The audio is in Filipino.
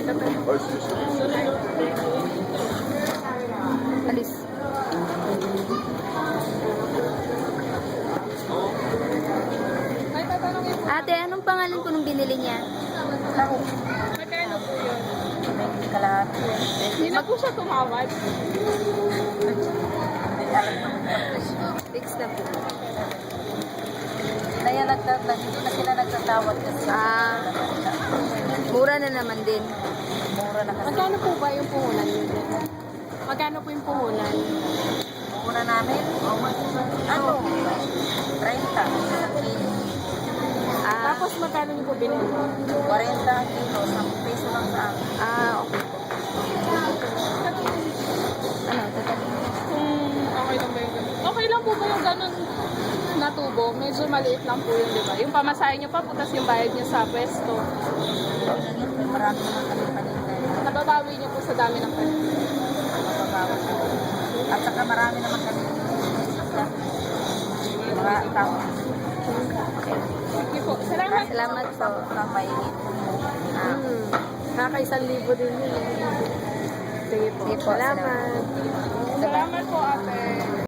Alis. Ate, anong pangalan po nung binili niya? Ako. Magkano po yun? Hindi kalahati. Hindi na po siya tumawad. Hindi alam naman yung presyo. Fix na po. Kaya hindi na sila nagtatawad kasi. Mura na naman din. Mura na kasi. Magkano po ba yung puhunan niyo din? Magkano po yung puhunan? Mura namin. Ano? 30. Isang kilo. Tapos magkano niyo po binili? 40 kilo. 10 peso lang sa akin. Okay. Ano, tatanungin? Okay lang ba yung ganun? Okay lang po ba yung ganun na tubo? Medyo maliit lang po yun, di ba? Yung pamasahe niyo pa, putas yung bayad niyo sa pwesto. Marami naman kami paninday. Nababawi niyo po sa dami ng pwesto. Mababawa. At saka marami naman kami mga tao. Sige po. Salamat. Salamat po. Na mainit. Nakaka-1,000 din yun. Sige po. Sige po, Salamat. Salamat po, ate.